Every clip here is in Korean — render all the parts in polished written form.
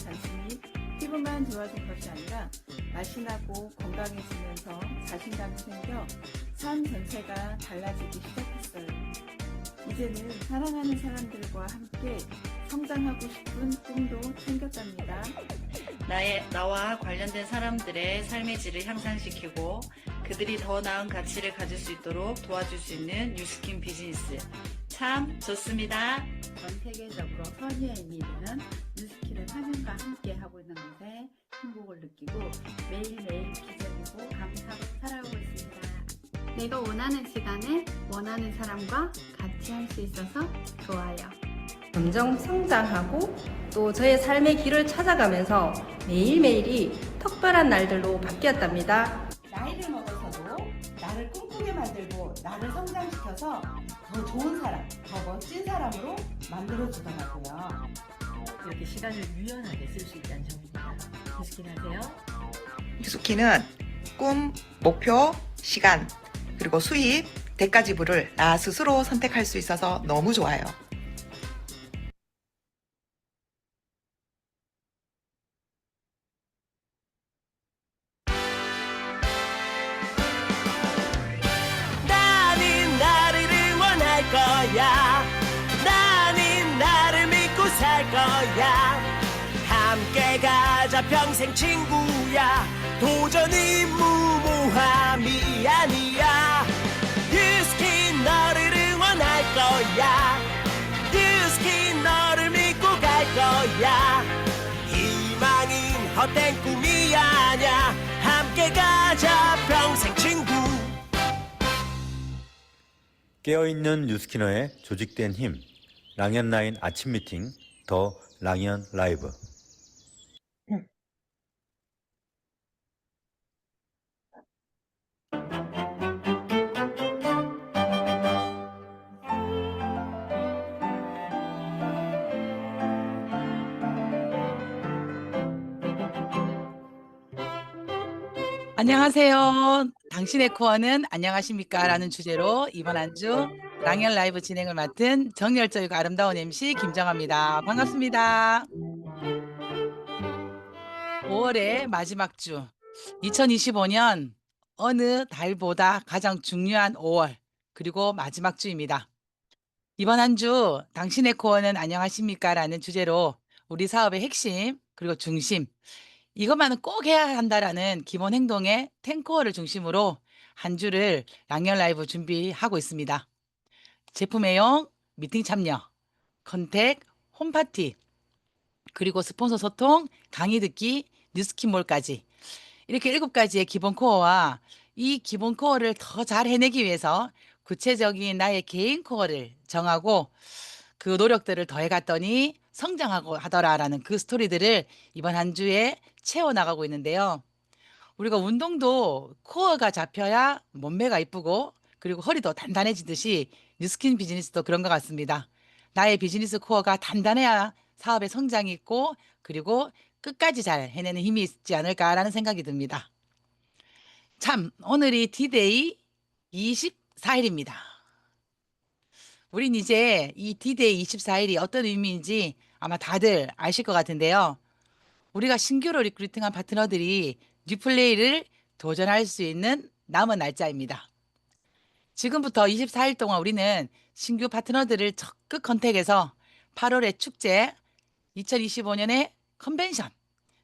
단순히 피부만 좋아진 것이 아니라 맛이 나고 건강해지면서 자신감이 생겨 삶 전체가 달라지기 시작했어요. 이제는 사랑하는 사람들과 함께 성장하고 싶은 꿈도 생겼답니다. 나와 관련된 사람들의 삶의 질을 향상시키고 그들이 더 나은 가치를 가질 수 있도록 도와줄 수 있는 뉴스킨 비즈니스. 참 좋습니다. 전 세계적으로 선의의 의미 있는 뉴스킨을 사명과 함께 하고 있는 것에 행복을 느끼고 매일매일 기적이고 감사로 살아오고 있습니다. 내가 원하는 시간에 원하는 사람과 같이 할 수 있어서 좋아요. 점점 성장하고 또 저의 삶의 길을 찾아가면서 매일매일이 특별한 날들로 바뀌었답니다. 나이를 먹어서도 나를 꿈꾸게 만들고 나를 성장시켜서 더 좋은 사람, 더 멋진 사람으로 만들어주더라고요. 이렇게 시간을 유연하게 쓸 수 있다는 점입니다. 뉴스킨 하세요. 뉴스킨은 꿈, 목표, 시간, 그리고 수입, 대가 지불을 나 스스로 선택할 수 있어서 너무 좋아요. 나는 나를 응원할 거야. 나는 나를 믿고 살 거야. 함께 가자 평생 친구야. 도전은 무모함이 아니야. 뉴스킨 너를 응원할 거야. 뉴스킨 너를 믿고 갈 거야. 희망은 헛된 꿈이 아냐. 함께 가자 평생 친구. 깨어있는 뉴스키너의 조직된 힘, 랑연라인 아침 미팅, 더 랑연 라이브. 안녕하세요. 당신의 코어는 안녕하십니까? 라는 주제로 이번 한 주 랑연 라이브 진행을 맡은 정열적이고 아름다운 MC 김정아입니다. 반갑습니다. 5월의 마지막 주, 2025년 어느 달보다 가장 중요한 5월, 그리고 마지막 주입니다. 이번 한 주 당신의 코어는 안녕하십니까? 라는 주제로 우리 사업의 핵심, 그리고 중심, 이것만은 꼭 해야 한다라는 기본 행동의 10코어를 중심으로 한 주를 랑연 라이브 준비하고 있습니다. 제품 애용, 미팅 참여, 컨택, 홈파티, 그리고 스폰서 소통, 강의 듣기, 뉴스킨몰까지 이렇게 7가지의 기본 코어와 이 기본 코어를 더 잘 해내기 위해서 구체적인 나의 개인 코어를 정하고 그 노력들을 더해갔더니 성장하고 하더라라는 그 스토리들을 이번 한 주에 채워나가고 있는데요. 우리가 운동도 코어가 잡혀야 몸매가 이쁘고 그리고 허리도 단단해지듯이 뉴스킨 비즈니스도 그런 것 같습니다. 나의 비즈니스 코어가 단단해야 사업에 성장이 있고 그리고 끝까지 잘 해내는 힘이 있지 않을까라는 생각이 듭니다. 참, 오늘이 D-Day 24일입니다. 우린 이제 이 D-Day 24일이 어떤 의미인지 아마 다들 아실 것 같은데요. 우리가 신규로 리크루팅한 파트너들이 뉴플레이를 도전할 수 있는 남은 날짜입니다. 지금부터 24일 동안 우리는 신규 파트너들을 적극 컨택해서 8월의 축제, 2025년의 컨벤션,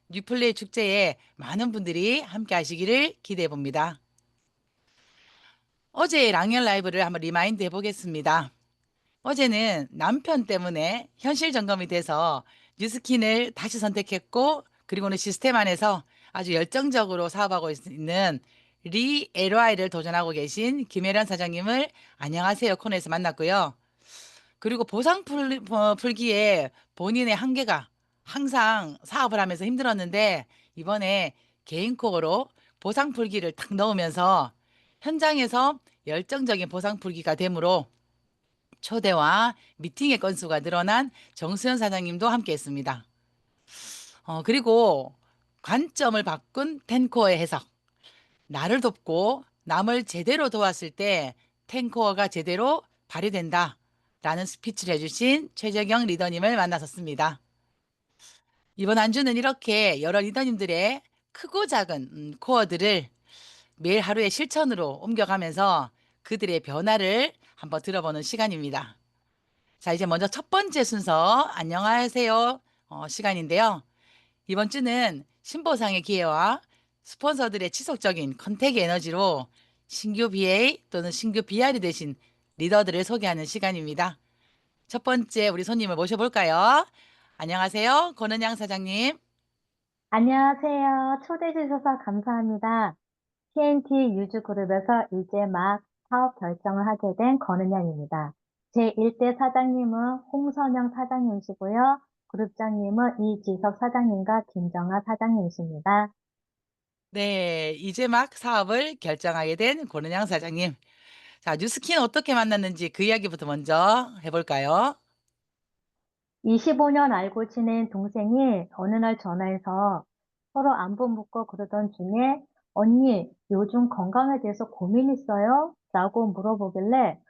뉴플레이 축제에 많은 분들이 함께 하시기를 기대해 봅니다. 어제의 랑연 라이브를 한번 리마인드 해보겠습니다. 어제는 남편 때문에 현실 점검이 돼서 뉴스킨을 다시 선택했고 그리고는 시스템 안에서 아주 열정적으로 사업하고 있는 리 LY를 도전하고 계신 김혜련 사장님을 안녕하세요 코너에서 만났고요. 그리고 보상 풀기에 본인의 한계가 항상 사업을 하면서 힘들었는데 이번에 개인 코어로 보상 풀기를 탁 넣으면서 현장에서 열정적인 보상 풀기가 되므로 초대와 미팅의 건수가 늘어난 정수현 사장님도 함께 했습니다. 그리고 관점을 바꾼 10코어의 해석. 나를 돕고 남을 제대로 도왔을 때 10코어가 제대로 발휘된다 라는 스피치를 해주신 최재경 리더님을 만나섰습니다. 이번 한 주는 이렇게 여러 리더님들의 크고 작은 코어들을 매일 하루의 실천으로 옮겨가면서 그들의 변화를 한번 들어보는 시간입니다. 자, 이제 먼저 첫 번째 순서 안녕하세요 시간인데요. 이번 주는 신보상의 기회와 스폰서들의 지속적인 컨택 에너지로 신규 BA 또는 신규 BR이 되신 리더들을 소개하는 시간입니다. 첫 번째 우리 손님을 모셔볼까요? 안녕하세요. 권은양 사장님. 안녕하세요. 초대해 주셔서 감사합니다. TNT 유주그룹에서 이제 막 사업 결정을 하게 된 권은영입니다. 제 1대 사장님은 홍선영 사장님이시고요. 그룹장님은 이지석 사장님과 김정아 사장님이십니다. 네, 이제 막 사업을 결정하게 된 권은양 사장님. 자, 뉴스킨 어떻게 만났는지 그 이야기부터 먼저 해볼까요? 25년 알고 지낸 동생이 어느 날 전화해서 서로 안부 묻고 그러던 중에 언니, 요즘 건강에 대해서 고민 있어요? 라고 물어보길래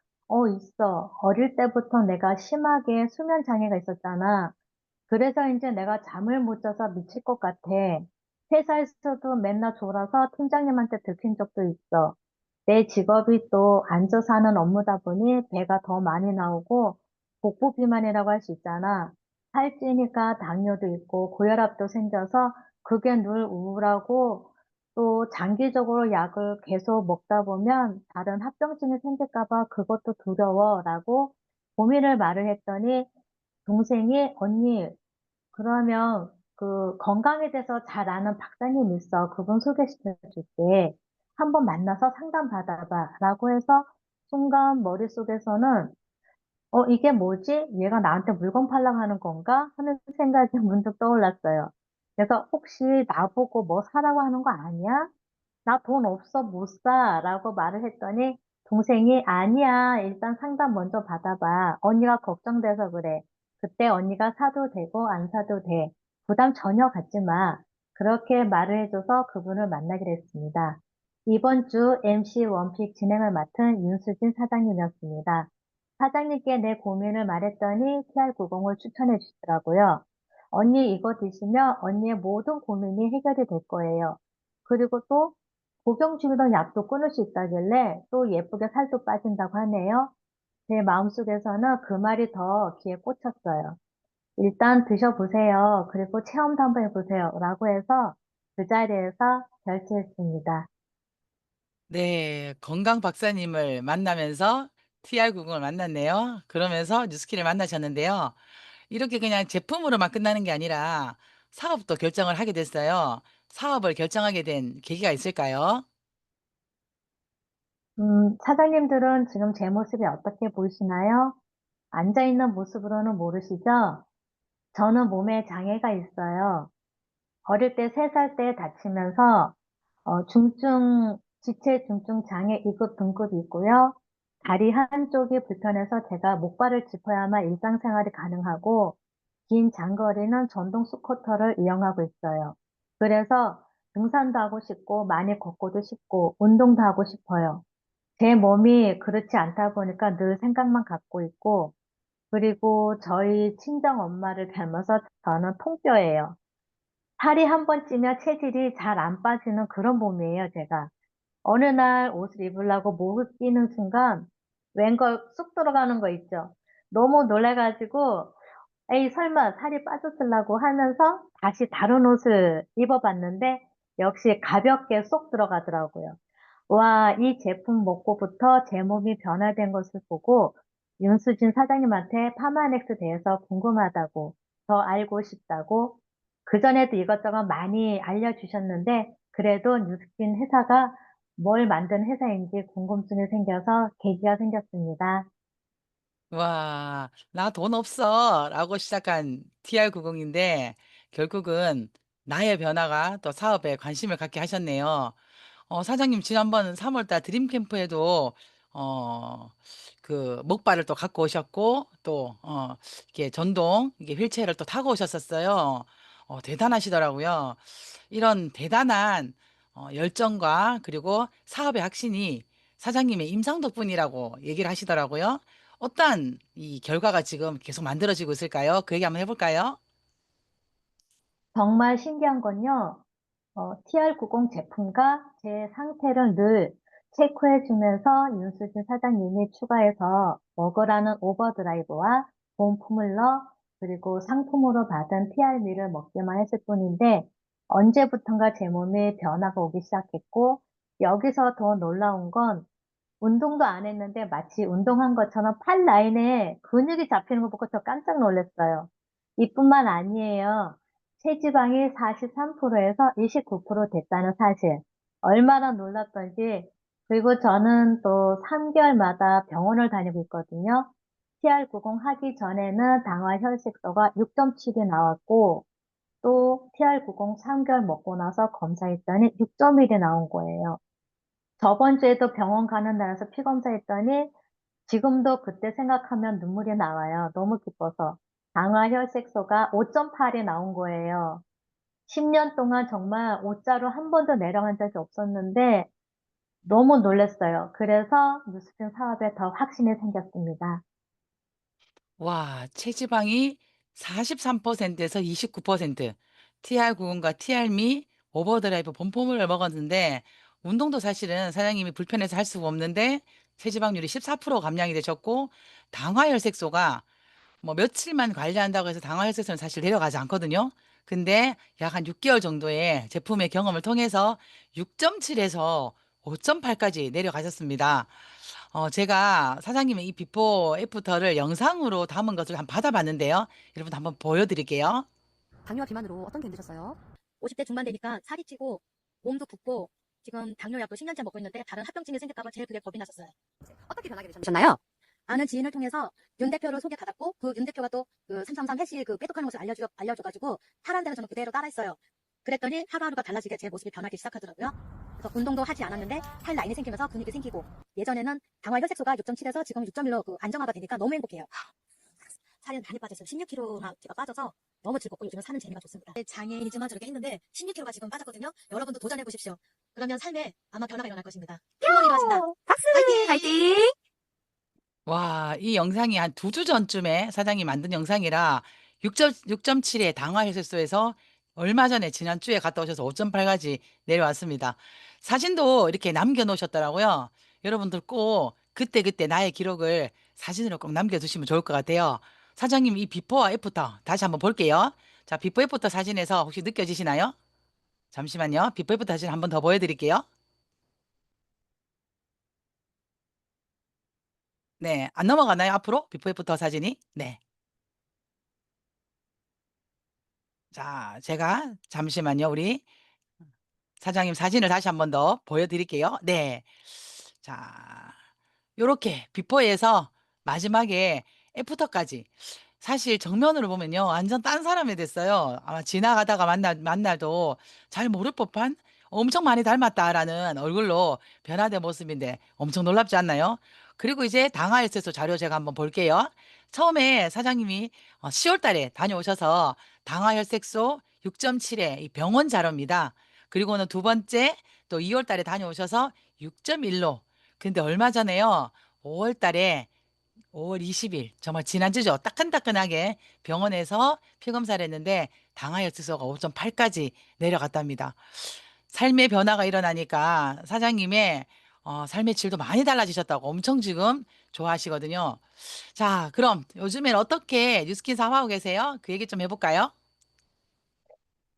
있어. 어릴 때부터 내가 심하게 수면 장애가 있었잖아. 그래서 이제 내가 잠을 못 자서 미칠 것 같아. 회사에서도 맨날 졸아서 팀장님한테 들킨 적도 있어. 내 직업이 또 앉아서 하는 업무다 보니 배가 더 많이 나오고 복부 비만이라고 할 수 있잖아. 살찌니까 당뇨도 있고 고혈압도 생겨서 그게 늘 우울하고 또 장기적으로 약을 계속 먹다 보면 다른 합병증이 생길까 봐 그것도 두려워라고 고민을 말을 했더니 동생이 언니 그러면 그 건강에 대해서 잘 아는 박사님 있어. 그분 소개시켜 줄게. 한번 만나서 상담 받아봐. 라고 해서 순간 머릿속에서는 이게 뭐지? 얘가 나한테 물건 팔라고 하는 건가? 하는 생각이 문득 떠올랐어요. 그래서 혹시 나보고 뭐 사라고 하는 거 아니야? 나 돈 없어 못 사. 라고 말을 했더니 동생이 아니야. 일단 상담 먼저 받아봐. 언니가 걱정돼서 그래. 그때 언니가 사도 되고 안 사도 돼. 부담 전혀 갖지 마. 그렇게 말을 해줘서 그분을 만나기로 했습니다. 이번 주 MC 원픽 진행을 맡은 윤수진 사장님이었습니다. 사장님께 내 고민을 말했더니 TR90을 추천해 주시더라고요. 언니 이거 드시면 언니의 모든 고민이 해결이 될 거예요. 그리고 또 복용 중이던 약도 끊을 수 있다길래 또 예쁘게 살도 빠진다고 하네요. 제 마음속에서는 그 말이 더 귀에 꽂혔어요. 일단 드셔보세요. 그리고 체험도 한번 해보세요. 라고 해서 그 자리에서 결제했습니다. 네, 건강 박사님을 만나면서 TR90을 만났네요. 그러면서 뉴스킨을 만나셨는데요. 이렇게 그냥 제품으로만 끝나는 게 아니라 사업도 결정을 하게 됐어요. 사업을 결정하게 된 계기가 있을까요? 사장님들은 지금 제 모습이 어떻게 보이시나요? 앉아있는 모습으로는 모르시죠? 저는 몸에 장애가 있어요. 어릴 때 3살 때 다치면서 지체 중증 장애 2급 등급이 있고요. 다리 한쪽이 불편해서 제가 목발을 짚어야만 일상생활이 가능하고 긴 장거리는 전동 스쿠터를 이용하고 있어요. 그래서 등산도 하고 싶고 많이 걷고도 싶고 운동도 하고 싶어요. 제 몸이 그렇지 않다 보니까 늘 생각만 갖고 있고 그리고 저희 친정 엄마를 닮아서 저는 통뼈예요. 살이 한 번 찌면 체질이 잘 안 빠지는 그런 몸이에요, 제가. 어느 날 옷을 입으려고 목을 끼는 순간 웬걸 쑥 들어가는 거 있죠. 너무 놀래가지고 에이 설마 살이 빠졌으려고 하면서 다시 다른 옷을 입어봤는데 역시 가볍게 쏙 들어가더라고요. 와, 이 제품 먹고부터 제 몸이 변화된 것을 보고 윤수진 사장님한테 파마넥스 대해서 궁금하다고 더 알고 싶다고 그전에도 이것저것 많이 알려주셨는데 그래도 뉴스킨 회사가 뭘 만든 회사인지 궁금증이 생겨서 계기가 생겼습니다. 와, 나 돈 없어. 라고 시작한 TR90인데 결국은 나의 변화가 또 사업에 관심을 갖게 하셨네요. 사장님 지난번 3월달 드림 캠프에도 어, 그 목발을 또 갖고 오셨고 또 이렇게 전동 이게 휠체어를 또 타고 오셨었어요. 대단하시더라고요. 이런 대단한 열정과 그리고 사업의 확신이 사장님의 임상 덕분이라고 얘기를 하시더라고요. 어떠한 이 결과가 지금 계속 만들어지고 있을까요? 그 얘기 한번 해볼까요? 정말 신기한 건요. TR90 제품과 제 상태를 늘 체크해 주면서 윤수진 사장님이 추가해서 먹으라는 오버드라이브와 봄푸물러 그리고 상품으로 받은 TR미를 먹기만 했을 뿐인데 언제부턴가 제 몸에 변화가 오기 시작했고 여기서 더 놀라운 건 운동도 안 했는데 마치 운동한 것처럼 팔 라인에 근육이 잡히는 거 보고 저 깜짝 놀랐어요. 이뿐만 아니에요. 체지방이 43%에서 29% 됐다는 사실. 얼마나 놀랐던지. 그리고 저는 또 3개월마다 병원을 다니고 있거든요. TR90 하기 전에는 당화 혈색소가 6.7이 나왔고, 또 TR90 3개월 먹고 나서 검사했더니 6.1이 나온 거예요. 저번 주에도 병원 가는 날에서 피 검사했더니 지금도 그때 생각하면 눈물이 나와요. 너무 기뻐서. 당화 혈색소가 5.8이 나온 거예요. 10년 동안 정말 5자로 한 번도 내려간 적이 없었는데 너무 놀랐어요. 그래서 뉴스킨 사업에 더 확신이 생겼습니다. 와, 체지방이 43%에서 29%, TR9금과 TR미, 오버드라이브 본포물을 먹었는데, 운동도 사실은 사장님이 불편해서 할 수가 없는데, 체지방률이 14% 감량이 되셨고, 당화혈색소가 뭐 며칠만 관리한다고 해서 당화혈색소는 사실 내려가지 않거든요. 근데 약 한 6개월 정도의 제품의 경험을 통해서 6.7에서 5.8까지 내려가셨습니다. 제가 사장님의 이 비포 애프터를 영상으로 담은 것을 한번 받아봤는데요. 여러분 한번 보여드릴게요. 당뇨와 비만으로 어떤 게 힘드셨어요? 50대 중반 되니까 살이 찌고 몸도 붓고 지금 당뇨약도 10년째 먹고 있는데 다른 합병증이 생길까봐 제일 그게 겁이 났었어요. 어떻게 변하게 되셨나요? 아는 지인을 통해서 윤 대표를 소개받았고 그 윤 대표가 또 그 333 해시 그 빼독하는 것을 알려줘가지고 하라는 대로 저는 그대로 따라했어요. 그랬더니 하루하루가 달라지게 제 모습이 변하기 시작하더라고요. 그래서 운동도 하지 않았는데 팔 라인이 생기면서 근육이 생기고 예전에는 당화 혈색소가 6.7에서 지금 6.1로 그 안정화가 되니까 너무 행복해요. 살이 많이 빠졌어요. 16kg나 제가 빠져서 너무 즐겁고 요즘은 사는 재미가 좋습니다. 장애인이지만 저렇게 했는데 16kg가 지금 빠졌거든요. 여러분도 도전해 보십시오. 그러면 삶에 아마 변화가 일어날 것입니다. 행복이 일어나신다. 박수! 파이팅! 파이팅! 와, 이 영상이 한 2주 전쯤에 사장이 만든 영상이라 6.7의 당화혈색소에서 얼마 전에 지난주에 갔다 오셔서 5.8까지 내려왔습니다. 사진도 이렇게 남겨놓으셨더라고요. 여러분들 꼭 그때그때 나의 기록을 사진으로 꼭 남겨두시면 좋을 것 같아요. 사장님 이 비포와 애프터 다시 한번 볼게요. 자, 비포 애프터 사진에서 혹시 느껴지시나요? 잠시만요. 비포 애프터 사진 한번 더 보여드릴게요. 네, 안 넘어가나요? 앞으로? 비포 애프터 사진이? 네. 자, 제가 잠시만요. 우리 사장님 사진을 다시 한번 더 보여드릴게요. 네. 자, 요렇게 비포에서 마지막에 애프터까지. 사실 정면으로 보면요. 완전 딴 사람이 됐어요. 아마 지나가다가 만나도 잘 모를 법한 엄청 많이 닮았다라는 얼굴로 변화된 모습인데 엄청 놀랍지 않나요? 그리고 이제 당화혈색소 자료 제가 한번 볼게요. 처음에 사장님이 10월 달에 다녀오셔서 당화혈색소 6.7의 이 병원 자료입니다. 그리고는 두 번째 또 2월 달에 다녀오셔서 6.1로. 근데 얼마 전에요. 5월 달에 5월 20일 정말 지난주죠. 따끈따끈하게 병원에서 피 검사를 했는데 당화혈색소가 5.8까지 내려갔답니다. 삶의 변화가 일어나니까 사장님의 삶의 질도 많이 달라지셨다고 엄청 지금 좋아하시거든요. 자, 그럼 요즘엔 어떻게 뉴스킨 사업하고 계세요? 그 얘기 좀 해볼까요?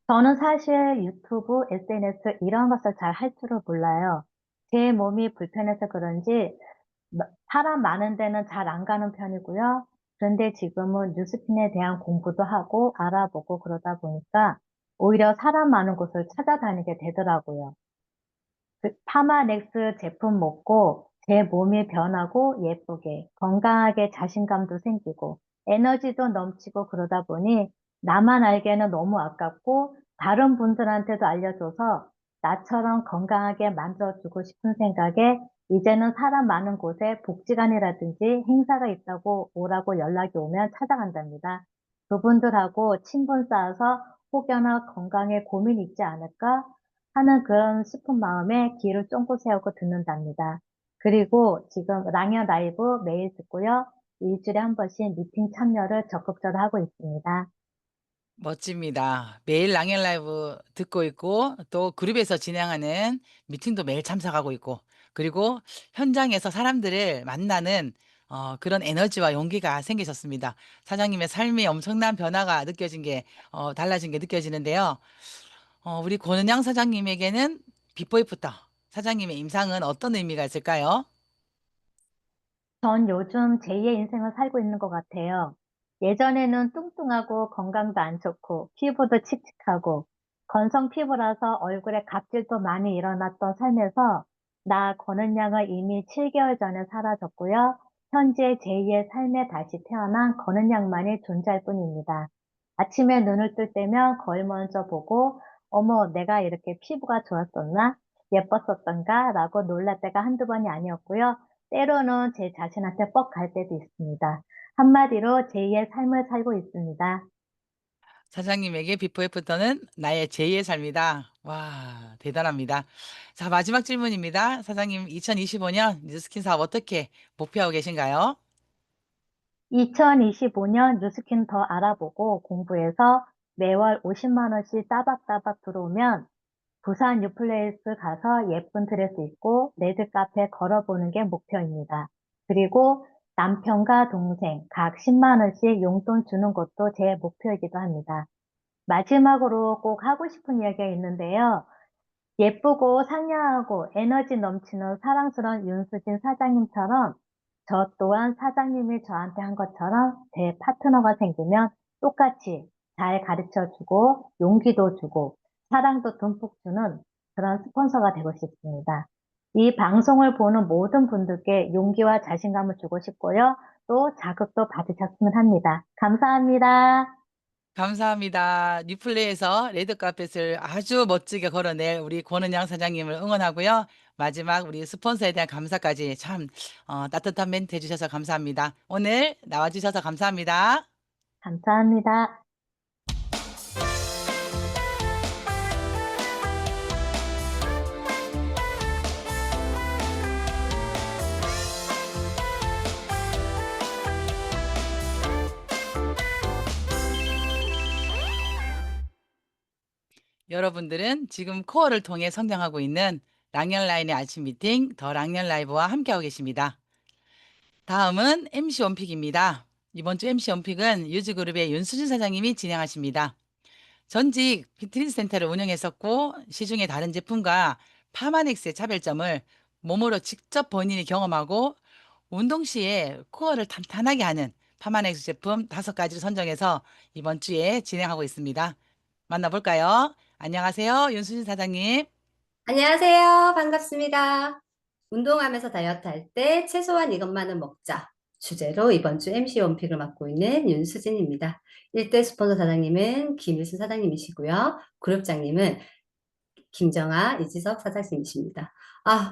저는 사실 유튜브, SNS 이런 것을 잘 할 줄을 몰라요. 제 몸이 불편해서 그런지 사람 많은 데는 잘 안 가는 편이고요. 그런데 지금은 뉴스킨에 대한 공부도 하고 알아보고 그러다 보니까 오히려 사람 많은 곳을 찾아다니게 되더라고요. 그 파마넥스 제품 먹고 제 몸이 변하고 예쁘게 건강하게 자신감도 생기고 에너지도 넘치고 그러다 보니 나만 알기에는 너무 아깝고 다른 분들한테도 알려줘서 나처럼 건강하게 만들어주고 싶은 생각에 이제는 사람 많은 곳에 복지관이라든지 행사가 있다고 오라고 연락이 오면 찾아간답니다. 그분들하고 친분 쌓아서 혹여나 건강에 고민이 있지 않을까 하는 그런 싶은 마음에 귀를 쫑긋 세우고 듣는답니다. 그리고 지금 랑연 라이브 매일 듣고요. 일주일에 한 번씩 미팅 참여를 적극적으로 하고 있습니다. 멋집니다. 매일 랑앤 라이브 듣고 있고 또 그룹에서 진행하는 미팅도 매일 참석하고 있고 그리고 현장에서 사람들을 만나는 그런 에너지와 용기가 생기셨습니다. 사장님의 삶이 엄청난 변화가 느껴진 게 달라진 게 느껴지는데요. 우리 권은양 사장님에게는 비포 애프터 사장님의 임상은 어떤 의미가 있을까요? 전 요즘 제2의 인생을 살고 있는 것 같아요. 예전에는 뚱뚱하고 건강도 안 좋고 피부도 칙칙하고 건성 피부라서 얼굴에 각질도 많이 일어났던 삶에서 나 거는 양을 이미 7개월 전에 사라졌고요. 현재 제2의 삶에 다시 태어난 거는 양만이 존재할 뿐입니다. 아침에 눈을 뜰 때면 거울 먼저 보고 어머 내가 이렇게 피부가 좋았었나? 예뻤었던가? 라고 놀랄 때가 한두 번이 아니었고요. 때로는 제 자신한테 뻑 갈 때도 있습니다. 한마디로 제2의 삶을 살고 있습니다. 사장님에게 비포 애프터는 나의 제2의 삶이다. 와, 대단합니다. 자, 마지막 질문입니다. 사장님, 2025년 뉴스킨 사업 어떻게 목표하고 계신가요? 2025년 뉴스킨 더 알아보고 공부해서 매월 50만 원씩 따박따박 들어오면 부산 뉴플레이스 가서 예쁜 드레스 입고 레드 카페 걸어보는 게 목표입니다. 그리고 남편과 동생 각 10만 원씩 용돈 주는 것도 제 목표이기도 합니다. 마지막으로 꼭 하고 싶은 이야기가 있는데요. 예쁘고 상냥하고 에너지 넘치는 사랑스러운 윤수진 사장님처럼 저 또한 사장님이 저한테 한 것처럼 제 파트너가 생기면 똑같이 잘 가르쳐 주고 용기도 주고 사랑도 듬뿍 주는 그런 스폰서가 되고 싶습니다. 이 방송을 보는 모든 분들께 용기와 자신감을 주고 싶고요. 또 자극도 받으셨으면 합니다. 감사합니다. 감사합니다. 뉴플레이에서 레드카펫을 아주 멋지게 걸어낼 우리 권은양 사장님을 응원하고요. 마지막 우리 스폰서에 대한 감사까지 참 따뜻한 멘트 해주셔서 감사합니다. 오늘 나와주셔서 감사합니다. 감사합니다. 여러분들은 지금 코어를 통해 성장하고 있는 랑년라인의 아침 미팅 더 랑년라이브와 함께하고 계십니다. 다음은 MC 원픽입니다. 이번 주 MC 원픽은 유즈그룹의 윤수진 사장님이 진행하십니다. 전직 피트니스 센터를 운영했었고 시중의 다른 제품과 파마넥스의 차별점을 몸으로 직접 본인이 경험하고 운동 시에 코어를 탄탄하게 하는 파마넥스 제품 5가지를 선정해서 이번 주에 진행하고 있습니다. 만나볼까요? 안녕하세요. 윤수진 사장님. 안녕하세요. 반갑습니다. 운동하면서 다이어트 할 때 최소한 이것만은 먹자. 주제로 이번 주 MC 원픽을 맡고 있는 윤수진입니다. 1대 스폰서 사장님은 김일순 사장님이시고요. 그룹장님은 김정아, 이지석 사장님이십니다.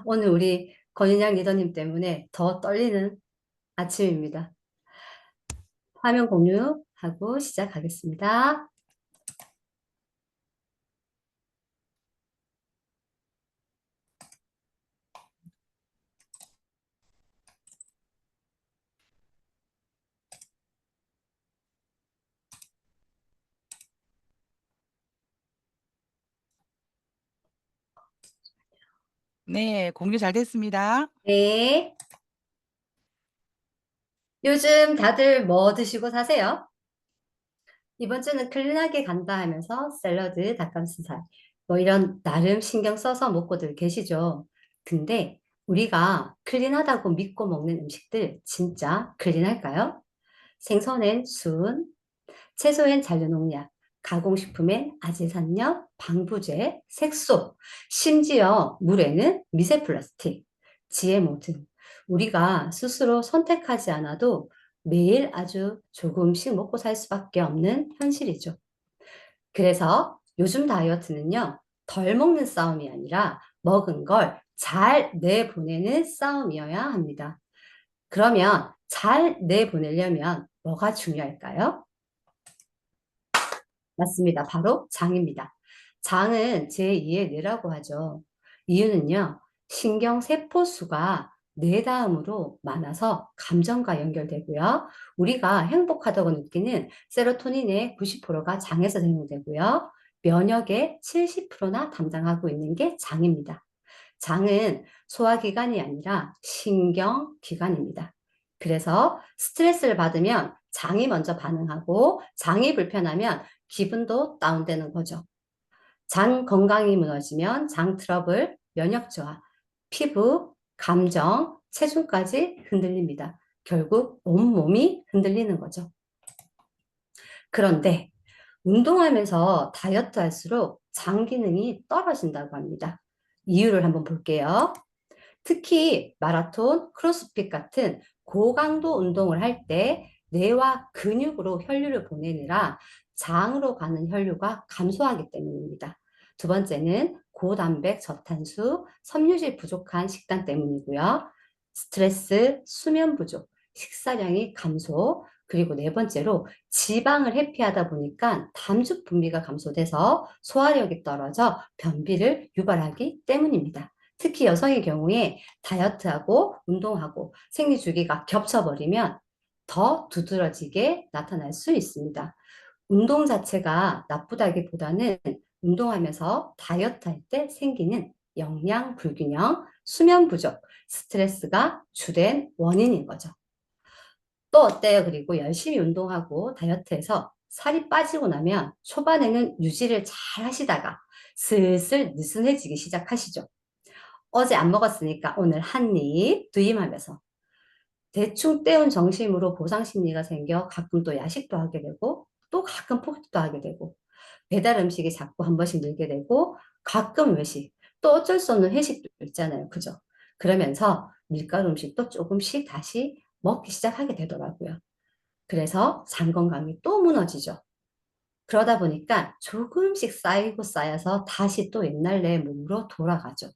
오늘 우리 권인양 리더님 때문에 더 떨리는 아침입니다. 화면 공유하고 시작하겠습니다. 네, 공유 잘 됐습니다. 네. 요즘 다들 뭐 드시고 사세요? 이번 주는 클린하게 간다 하면서 샐러드, 닭가슴살, 뭐 이런 나름 신경 써서 먹고들 계시죠. 근데 우리가 클린하다고 믿고 먹는 음식들 진짜 클린할까요? 생선엔 순, 채소엔 잔류농약, 가공식품엔 아질산염, 방부제, 색소, 심지어 물에는 미세 플라스틱, GMO 등 우리가 스스로 선택하지 않아도 매일 아주 조금씩 먹고 살 수밖에 없는 현실이죠. 그래서 요즘 다이어트는요, 덜 먹는 싸움이 아니라 먹은 걸 잘 내보내는 싸움이어야 합니다. 그러면 잘 내보내려면 뭐가 중요할까요? 맞습니다. 바로 장입니다. 장은 제2의 뇌라고 하죠. 이유는요, 신경세포수가 내 다음으로 많아서 감정과 연결되고요. 우리가 행복하다고 느끼는 세로토닌의 90%가 장에서 생성되고요. 면역의 70%나 담당하고 있는 게 장입니다. 장은 소화기관이 아니라 신경기관입니다. 그래서 스트레스를 받으면 장이 먼저 반응하고 장이 불편하면 기분도 다운되는 거죠. 장 건강이 무너지면 장 트러블, 면역 저하, 피부, 감정, 체중까지 흔들립니다. 결국 온몸이 흔들리는 거죠. 그런데 운동하면서 다이어트 할수록 장 기능이 떨어진다고 합니다. 이유를 한번 볼게요. 특히 마라톤, 크로스핏 같은 고강도 운동을 할 때 뇌와 근육으로 혈류를 보내느라 장으로 가는 혈류가 감소하기 때문입니다. 두 번째는 고단백, 저탄수, 섬유질 부족한 식단 때문이고요. 스트레스, 수면 부족, 식사량이 감소, 그리고 네 번째로 지방을 회피하다 보니까 담즙 분비가 감소돼서 소화력이 떨어져 변비를 유발하기 때문입니다. 특히 여성의 경우에 다이어트하고 운동하고 생리 주기가 겹쳐버리면 더 두드러지게 나타날 수 있습니다. 운동 자체가 나쁘다기보다는 운동하면서 다이어트 할 때 생기는 영양 불균형, 수면 부족, 스트레스가 주된 원인인 거죠. 또 어때요? 그리고 열심히 운동하고 다이어트해서 살이 빠지고 나면 초반에는 유지를 잘 하시다가 슬슬 느슨해지기 시작하시죠. 어제 안 먹었으니까 오늘 한 입, 두 입 하면서 대충 때운 정심으로 보상 심리가 생겨 가끔 또 야식도 하게 되고 또 가끔 폭식도 하게 되고 배달 음식이 자꾸 한 번씩 늘게 되고 가끔 외식, 또 어쩔 수 없는 회식도 있잖아요. 그죠? 그러면서 밀가루 음식도 조금씩 다시 먹기 시작하게 되더라고요. 그래서 장 건강이 또 무너지죠. 그러다 보니까 조금씩 쌓이고 쌓여서 다시 또 옛날 내 몸으로 돌아가죠.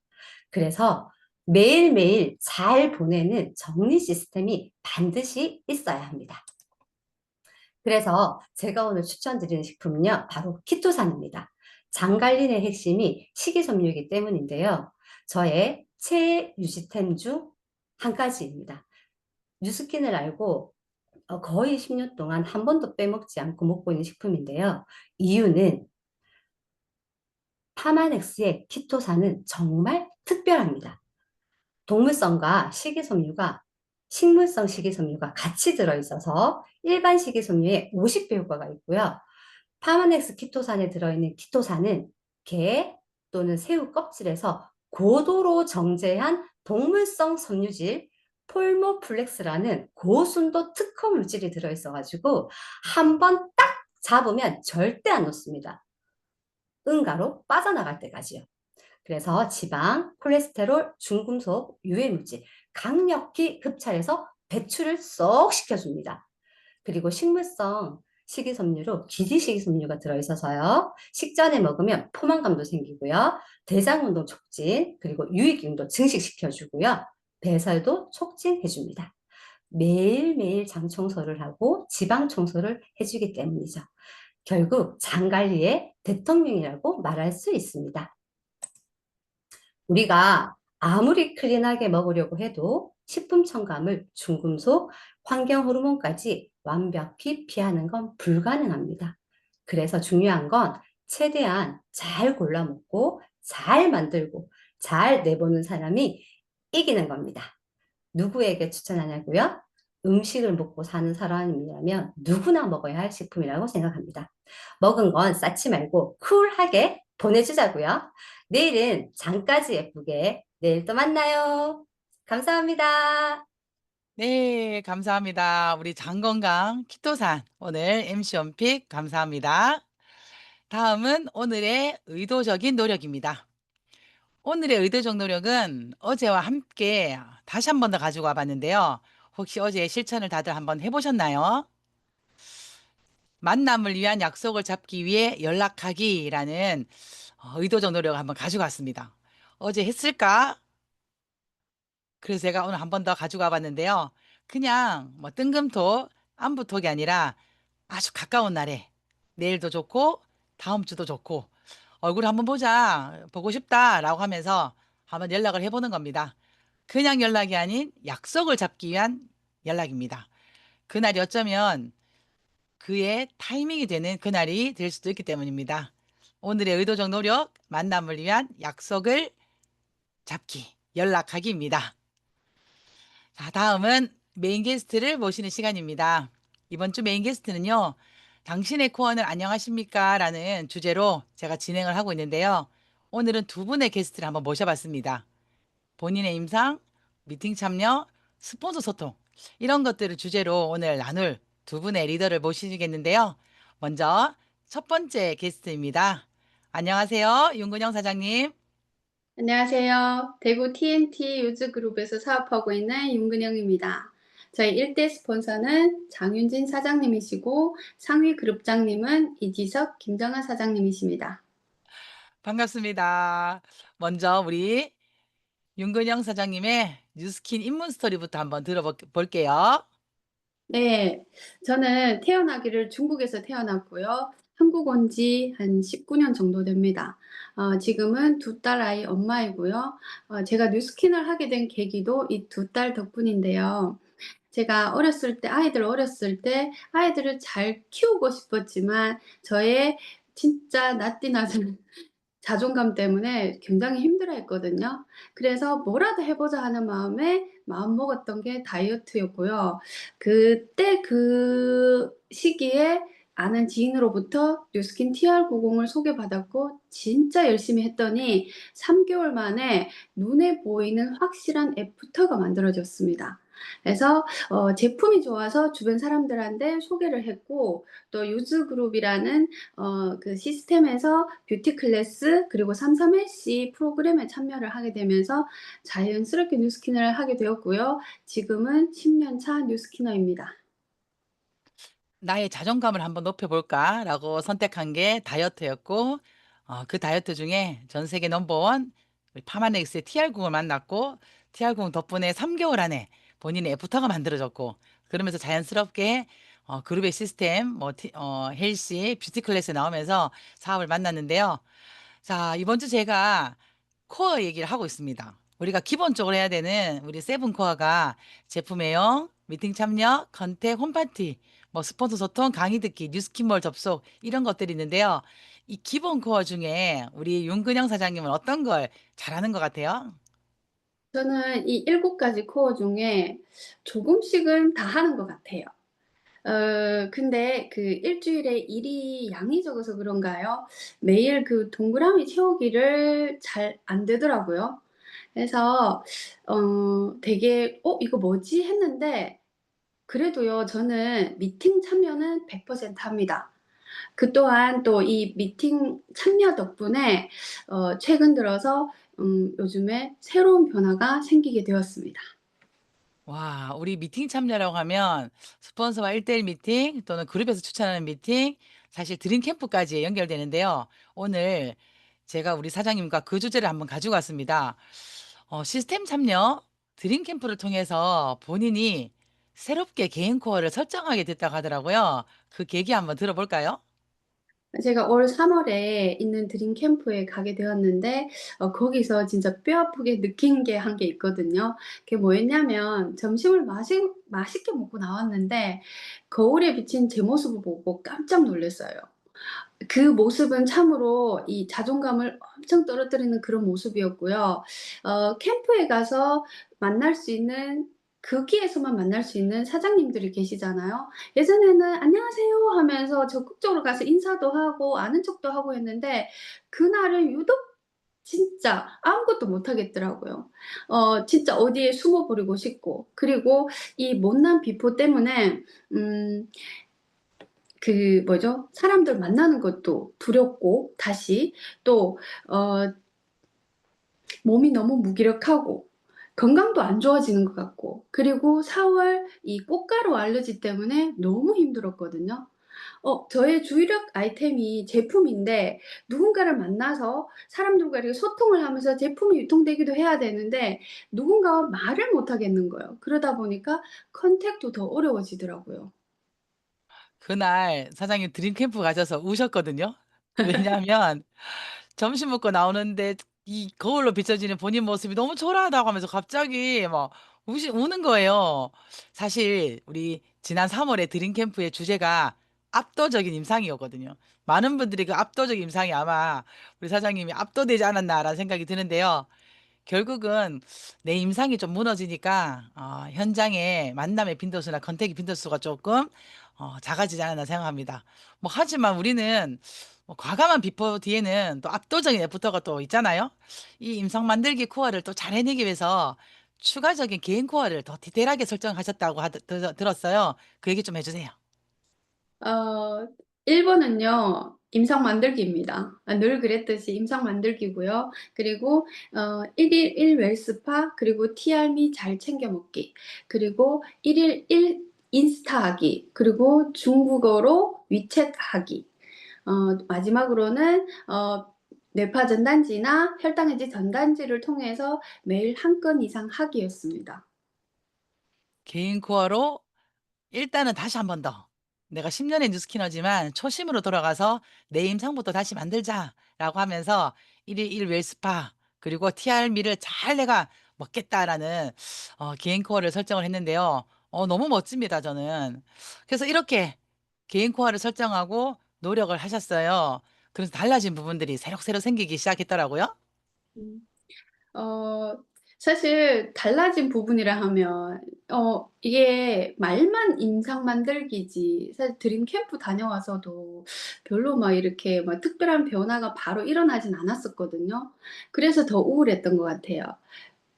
그래서 매일매일 잘 보내는 정리 시스템이 반드시 있어야 합니다. 그래서 제가 오늘 추천드리는 식품은요, 바로 키토산입니다. 장 관리의 핵심이 식이섬유이기 때문인데요. 저의 최애 유지템 중 한 가지입니다. 뉴스킨을 알고 거의 10년 동안 한 번도 빼먹지 않고 먹고 있는 식품인데요. 이유는 파마넥스의 키토산은 정말 특별합니다. 동물성과 식이섬유가 식물성 식이섬유가 같이 들어있어서 일반 식이섬유의 50배 효과가 있고요. 파마넥스 키토산에 들어있는 키토산은 게 또는 새우 껍질에서 고도로 정제한 동물성 섬유질 폴모플렉스라는 고순도 특허 물질이 들어있어가지고 한 번 딱 잡으면 절대 안 놓습니다. 응가로 빠져나갈 때까지요. 그래서 지방, 콜레스테롤, 중금속, 유해물질 강력히 흡착해서 배출을 쏙 시켜줍니다. 그리고 식물성 식이섬유로 기지식이섬유가 들어있어서요. 식전에 먹으면 포만감도 생기고요. 대장운동 촉진, 그리고 유익균도 증식시켜주고요. 배설도 촉진해줍니다. 매일매일 장 청소를 하고 지방 청소를 해주기 때문이죠. 결국 장 관리의 대통령이라고 말할 수 있습니다. 우리가 아무리 클린하게 먹으려고 해도 식품 첨가물, 중금속, 환경 호르몬까지 완벽히 피하는 건 불가능합니다. 그래서 중요한 건 최대한 잘 골라 먹고 잘 만들고 잘 내보는 사람이 이기는 겁니다. 누구에게 추천하냐고요? 음식을 먹고 사는 사람이라면 누구나 먹어야 할 식품이라고 생각합니다. 먹은 건 쌓지 말고 쿨하게 보내주자고요. 내일은 장까지 예쁘게 내일 또 만나요. 감사합니다. 네, 감사합니다. 우리 장건강 키토산 오늘 MC 원픽 감사합니다. 다음은 오늘의 의도적인 노력입니다. 오늘의 의도적 노력은 어제와 함께 다시 한 번 더 가지고 와봤는데요. 혹시 어제 실천을 다들 한번 해보셨나요? 만남을 위한 약속을 잡기 위해 연락하기라는 의도적 노력을 한번 가지고 왔습니다. 어제 했을까? 그래서 제가 오늘 한 번 더 가지고 와봤는데요. 그냥 뭐 뜬금톡, 안부톡이 아니라 아주 가까운 날에 내일도 좋고 다음 주도 좋고 얼굴 한번 보자, 보고 싶다라고 하면서 한번 연락을 해보는 겁니다. 그냥 연락이 아닌 약속을 잡기 위한 연락입니다. 그날이 어쩌면 그의 타이밍이 되는 그날이 될 수도 있기 때문입니다. 오늘의 의도적 노력, 만남을 위한 약속을 잡기, 연락하기입니다. 자, 다음은 메인 게스트를 모시는 시간입니다. 이번 주 메인 게스트는요, 당신의 코어는 안녕하십니까? 라는 주제로 제가 진행을 하고 있는데요. 오늘은 두 분의 게스트를 한번 모셔봤습니다. 본인의 임상, 미팅 참여, 스폰서 소통, 이런 것들을 주제로 오늘 나눌 두 분의 리더를 모시겠는데요. 먼저 첫 번째 게스트입니다. 안녕하세요. 윤근영 사장님. 안녕하세요. 대구 TNT 유즈그룹에서 사업하고 있는 윤근영입니다. 저희 1대 스폰서는 장윤진 사장님이시고 상위 그룹장님은 이지석, 김정아 사장님이십니다. 반갑습니다. 먼저 우리 윤근영 사장님의 뉴스킨 입문 스토리부터 한번 들어볼게요. 네, 저는 태어나기를 중국에서 태어났고요. 한국 온 지 한 19년 정도 됩니다. 지금은 두 딸 아이 엄마이고요. 제가 뉴스킨을 하게 된 계기도 이 두 딸 덕분인데요. 제가 아이들 어렸을 때 아이들을 잘 키우고 싶었지만 저의 진짜 낯띠 낮은 자존감 때문에 굉장히 힘들어했거든요. 그래서 뭐라도 해보자 하는 마음에 마음먹었던 게 다이어트였고요. 그때 그 시기에 아는 지인으로부터 뉴스킨 TR90을 소개받았고 진짜 열심히 했더니 3개월 만에 눈에 보이는 확실한 애프터가 만들어졌습니다. 그래서 제품이 좋아서 주변 사람들한테 소개를 했고 또 유즈그룹이라는 그 시스템에서 뷰티 클래스 그리고 33LC 프로그램에 참여를 하게 되면서 자연스럽게 뉴스키너를 하게 되었고요. 지금은 10년 차 뉴스키너입니다. 나의 자존감을 한번 높여볼까라고 선택한 게 다이어트였고, 그 다이어트 중에 전 세계 넘버원 파마넥스의 TR90을 만났고, TR90 덕분에 3개월 안에 본인의 애프터가 만들어졌고, 그러면서 자연스럽게 그룹의 시스템, 헬시, 뷰티 클래스에 나오면서 사업을 만났는데요. 자, 이번 주 제가 코어 얘기를 하고 있습니다. 우리가 기본적으로 해야 되는 우리 세븐 코어가 제품 애용, 미팅 참여, 컨택, 홈파티, 스폰서 소통, 강의 듣기, 뉴스킨몰 접속 이런 것들이 있는데요. 이 기본 코어 중에 우리 윤근영 사장님은 어떤 걸 잘하는 것 같아요? 저는 이 7가지 코어 중에 조금씩은 다 하는 것 같아요. 근데 그 일주일에 일이 양이 적어서 그런가요? 매일 그 동그라미 채우기를 잘 안 되더라고요. 그래서 되게 '이거 뭐지?' 했는데 그래도요 저는 미팅 참여는 100% 합니다. 그 또한 또 이 미팅 참여 덕분에 최근 들어서 요즘에 새로운 변화가 생기게 되었습니다. 와, 우리 미팅 참여라고 하면 스폰서와 1대1 미팅 또는 그룹에서 추천하는 미팅, 사실 드림 캠프까지 연결되는데요. 오늘 제가 우리 사장님과 그 주제를 한번 가지고 왔습니다. 시스템 참여 드림 캠프를 통해서 본인이 새롭게 개인 코어를 설정하게 됐다고 하더라고요. 그 계기 한번 들어볼까요? 제가 올 3월에 있는 드림 캠프에 가게 되었는데 거기서 진짜 뼈 아프게 느낀 게 한 게 있거든요. 그게 뭐였냐면 점심을 맛있게 먹고 나왔는데 거울에 비친 제 모습을 보고 깜짝 놀랐어요. 그 모습은 참으로 이 자존감을 엄청 떨어뜨리는 그런 모습이었고요. 캠프에 가서 만날 수 있는 거기에서만 만날 수 있는 사장님들이 계시잖아요. 예전에는 "안녕하세요." 하면서 적극적으로 가서 인사도 하고 아는 척도 하고 했는데 그날은 유독 진짜 아무것도 못 하겠더라고요. 진짜 어디에 숨어 버리고 싶고 그리고 이 못난 비포 때문에 그 뭐죠? 사람들 만나는 것도 두렵고 다시 또 몸이 너무 무기력하고 건강도 안 좋아지는 것 같고 그리고 4월 이 꽃가루 알러지 때문에 너무 힘들었거든요. 저의 주력 아이템이 제품인데 누군가를 만나서 사람들과 이렇게 소통을 하면서 제품이 유통되기도 해야 되는데 누군가와 말을 못 하겠는 거예요. 그러다 보니까 컨택도 더 어려워지더라고요. 그날 사장님 드림 캠프 가셔서 우셨거든요. 왜냐하면 점심 먹고 나오는데 이 거울로 비춰지는 본인 모습이 너무 초라하다고 하면서 갑자기 막 우는 거예요. 사실 우리 지난 3월에 드림 캠프의 주제가 압도적인 임상이었거든요. 많은 분들이 그 압도적인 임상이 아마 우리 사장님이 압도되지 않았나라는 생각이 드는데요. 결국은 내 임상이 좀 무너지니까 현장의 만남의 빈도수나 컨택의 빈도수가 조금 작아지지 않았나 생각합니다. 뭐 하지만 우리는 뭐 과감한 비포 뒤에는 또 압도적인 애프터가 또 있잖아요. 이 임상 만들기 코어를 또 잘 해내기 위해서 추가적인 개인 코어를 더 디테일하게 설정하셨다고 들었어요. 그 얘기 좀 해주세요. 어, 1번은요, 임상 만들기입니다. 늘 그랬듯이 임상 만들기고요. 그리고 1일 1 웰스파, 그리고 TR미 잘 챙겨 먹기, 그리고 1일 1 인스타 하기, 그리고 중국어로 위챗 하기. 마지막으로는 뇌파 전단지나 혈당해지 전단지를 통해서 매일 한 건 이상 하기였습니다. 개인 코어로 일단은 다시 한 번 더. 내가 10년의 뉴스키너지만 초심으로 돌아가서 내 임상부터 다시 만들자라고 하면서 1일 1 웰스파 그리고 TR미를 잘 내가 먹겠다라는 개인 코어를 설정을 했는데요. 너무 멋집니다, 저는. 그래서 이렇게 개인 코어를 설정하고 노력을 하셨어요. 그래서 달라진 부분들이 새록새록 생기기 시작했더라고요. 음. 어 사실 달라진 부분이라 하면 이게 말만 임상 만들기지, 사실 드림 캠프 다녀와서도 별로 막 이렇게 막 특별한 변화가 바로 일어나진 않았었거든요. 그래서 더 우울했던 것 같아요.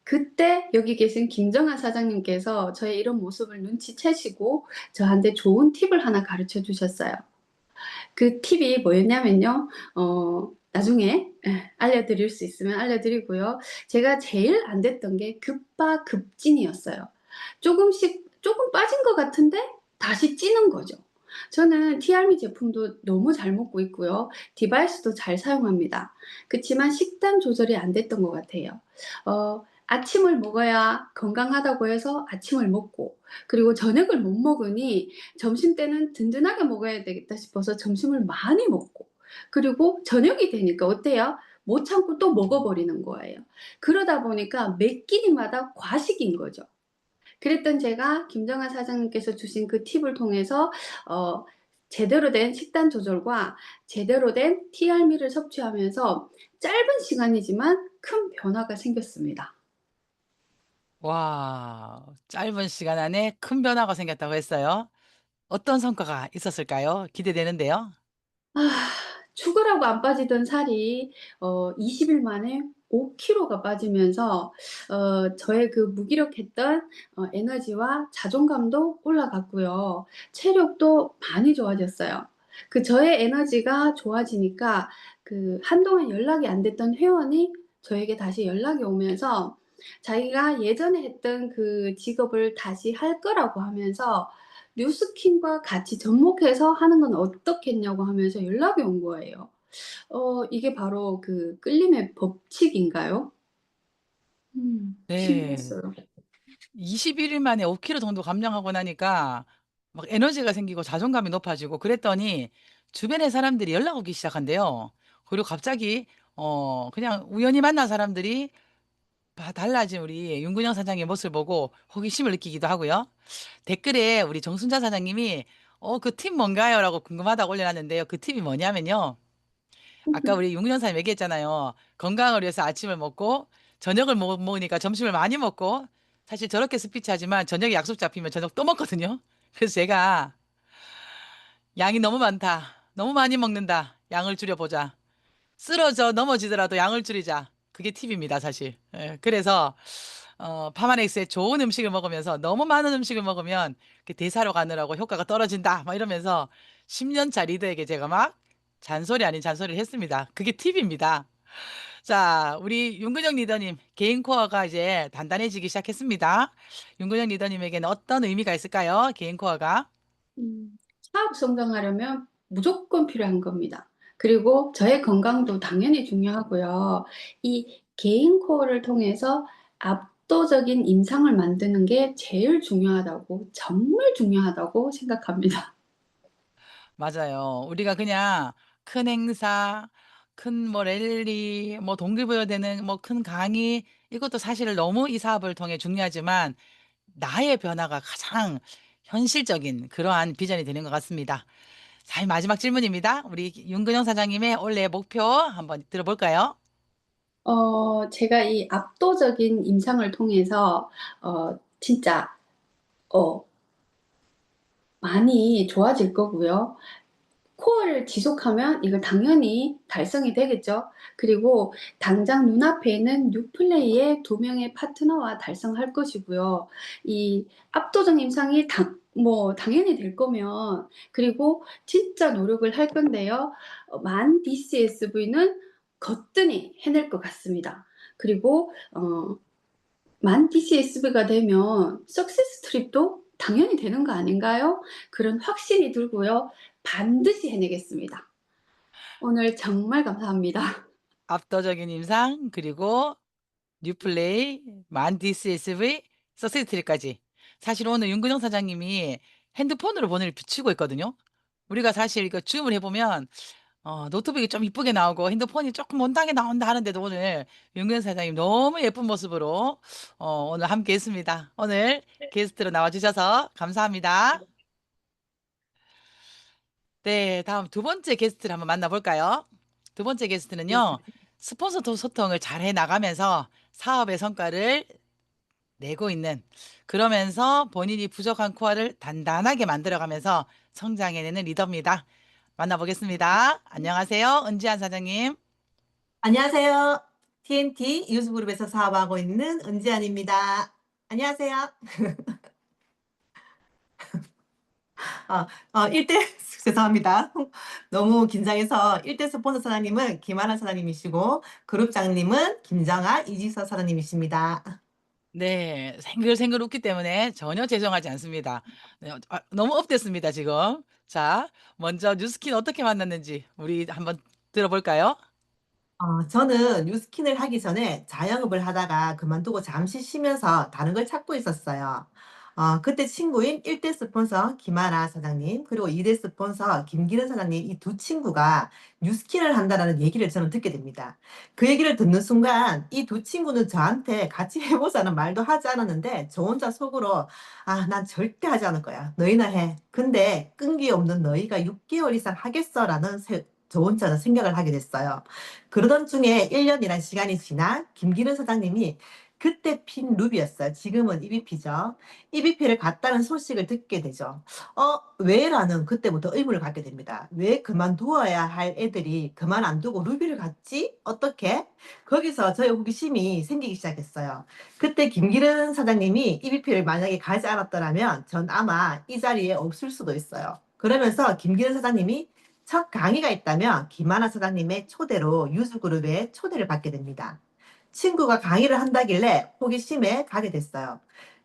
그때 여기 계신 김정아 사장님께서 저의 이런 모습을 눈치채시고 저한테 좋은 팁을 하나 가르쳐 주셨어요. 그 팁이 뭐였냐면요. 나중에 알려드릴 수 있으면 알려드리고요. 제가 제일 안 됐던 게 급박급진이었어요. 조금 빠진 것 같은데 다시 찌는 거죠. 저는 TR미 제품도 너무 잘 먹고 있고요. 디바이스도 잘 사용합니다. 그치만 식단 조절이 안 됐던 것 같아요. 아침을 먹어야 건강하다고 해서 아침을 먹고, 그리고 저녁을 못 먹으니 점심때는 든든하게 먹어야 되겠다 싶어서 점심을 많이 먹고, 그리고 저녁이 되니까 어때요? 못 참고 또 먹어버리는 거예요. 그러다 보니까 매 끼니마다 과식인 거죠. 그랬던 제가 김정아 사장님께서 주신 그 팁을 통해서 제대로 된 식단 조절과 제대로 된 TR미를 섭취하면서 짧은 시간이지만 큰 변화가 생겼습니다. 와, 짧은 시간 안에 큰 변화가 생겼다고 했어요. 어떤 성과가 있었을까요? 기대되는데요. 죽으라고 안 빠지던 살이 20일 만에 5kg가 빠지면서 저의 그 무기력했던 에너지와 자존감도 올라갔고요. 체력도 많이 좋아졌어요. 그 저의 에너지가 좋아지니까 그 한동안 연락이 안 됐던 회원이 저에게 다시 연락이 오면서 자기가 예전에 했던 그 직업을 다시 할 거라고 하면서 뉴스킨과 같이 접목해서 하는 건 어떻겠냐고 하면서 연락이 온 거예요. 이게 바로 그 끌림의 법칙인가요? 네. 신기했어요. 21일 만에 5kg 정도 감량하고 나니까 막 에너지가 생기고 자존감이 높아지고 그랬더니 주변의 사람들이 연락 오기 시작한대요. 그리고 갑자기 그냥 우연히 만난 사람들이 달라진 우리 윤근영 사장의 모습을 보고 호기심을 느끼기도 하고요. 댓글에 우리 정순자 사장님이 그 팁 뭔가요? 라고 궁금하다고 올려놨는데요. 그 팁이 뭐냐면요. 아까 우리 윤근영 사장님 얘기했잖아요. 건강을 위해서 아침을 먹고 저녁을 못 먹으니까 점심을 많이 먹고, 사실 저렇게 스피치하지만 저녁에 약속 잡히면 저녁 또 먹거든요. 그래서 제가 양이 너무 많다. 너무 많이 먹는다. 양을 줄여보자. 쓰러져 넘어지더라도 양을 줄이자. 그게 팁입니다, 사실. 예, 그래서 파마넥스의 좋은 음식을 먹으면서 너무 많은 음식을 먹으면 그 대사로 가느라고 효과가 떨어진다. 막 이러면서 10년차 리더에게 제가 막 잔소리 아닌 잔소리를 했습니다. 그게 팁입니다. 자, 우리 윤근영 리더님 개인 코어가 이제 단단해지기 시작했습니다. 윤근영 리더님에게는 어떤 의미가 있을까요? 개인 코어가. 사업 성장하려면 무조건 필요한 겁니다. 그리고 저의 건강도 당연히 중요하고요. 이 개인 코어를 통해서 압도적인 임상을 만드는 게 제일 중요하다고, 정말 중요하다고 생각합니다. 맞아요. 우리가 그냥 큰 행사, 큰 뭐 랠리, 뭐 동기부여되는 뭐 큰 강의, 이것도 사실 너무 이 사업을 통해 중요하지만 나의 변화가 가장 현실적인 그러한 비전이 되는 것 같습니다. 자, 마지막 질문입니다. 우리 윤근영 사장님의 올해 목표 한번 들어볼까요? 제가 이 압도적인 임상을 통해서 진짜 어, 많이 좋아질 거고요. 코어를 지속하면 이거 당연히 달성이 되겠죠. 그리고 당장 눈앞에 있는 뉴플레이의 2명의 파트너와 달성할 것이고요. 이 압도적 임상이 당연히 될 거면, 그리고 진짜 노력을 할 건데요. 만 DCSV는 거뜬히 해낼 것 같습니다. 그리고 만 DCSV가 되면 석세스 트립도 당연히 되는 거 아닌가요? 그런 확신이 들고요. 반드시 해내겠습니다. 오늘 정말 감사합니다. 압도적인 임상, 그리고 뉴플레이, 만 DCSV, 서세스트리까지. 사실 오늘 윤근영 사장님이 핸드폰으로 번호를 비추고 있거든요. 우리가 사실 이거 줌을 해보면 노트북이 좀 이쁘게 나오고 핸드폰이 조금 못하게 나온다 하는데도 오늘 윤근영 사장님 너무 예쁜 모습으로 오늘 함께 했습니다. 오늘 게스트로 나와주셔서 감사합니다. 네, 다음 두 번째 게스트를 한번 만나볼까요? 두 번째 게스트는요, 스폰서 소통을 잘 해 나가면서 사업의 성과를 내고 있는, 그러면서 본인이 부족한 코어를 단단하게 만들어가면서 성장해내는 리더입니다. 만나보겠습니다. 안녕하세요. 은지한 사장님. 안녕하세요. TNT 유수그룹에서 사업하고 있는 은지안입니다. 안녕하세요. 1대, 죄송합니다. 너무 긴장해서 1대 스폰서 사장님은 김하나 사장님이시고, 그룹장님은 김정아, 이지서 사장님이십니다. 네, 생글생글 웃기 때문에 전혀 죄송하지 않습니다. 네, 너무 업됐습니다, 지금. 자, 먼저 뉴스킨 어떻게 만났는지 우리 한번 들어볼까요? 저는 뉴스킨을 하기 전에 자영업을 하다가 그만두고 잠시 쉬면서 다른 걸 찾고 있었어요. 그때 친구인 1대 스폰서 김하나 사장님, 그리고 2대 스폰서 김기른 사장님, 이 두 친구가 뉴스킨을 한다는 얘기를 저는 듣게 됩니다. 그 얘기를 듣는 순간 이 두 친구는 저한테 같이 해보자는 말도 하지 않았는데 저 혼자 속으로 난 절대 하지 않을 거야. 너희나 해. 근데 끈기 없는 너희가 6개월 이상 하겠어라는 저 혼자 생각을 하게 됐어요. 그러던 중에 1년이란 시간이 지나 김기른 사장님이 그때 핀 루비였어요. 지금은 EVP죠. EVP를 갔다는 소식을 듣게 되죠. 왜라는 그때부터 의문을 갖게 됩니다. 왜 그만두어야 할 애들이 그만 안 두고 루비를 갔지? 어떻게? 거기서 저의 호기심이 생기기 시작했어요. 그때 김기른 사장님이 EVP를 만약에 가지 않았더라면 전 아마 이 자리에 없을 수도 있어요. 그러면서 김기른 사장님이 첫 강의가 있다면 김하나 사장님의 초대로 유수그룹에 초대를 받게 됩니다. 친구가 강의를 한다길래 호기심에 가게 됐어요.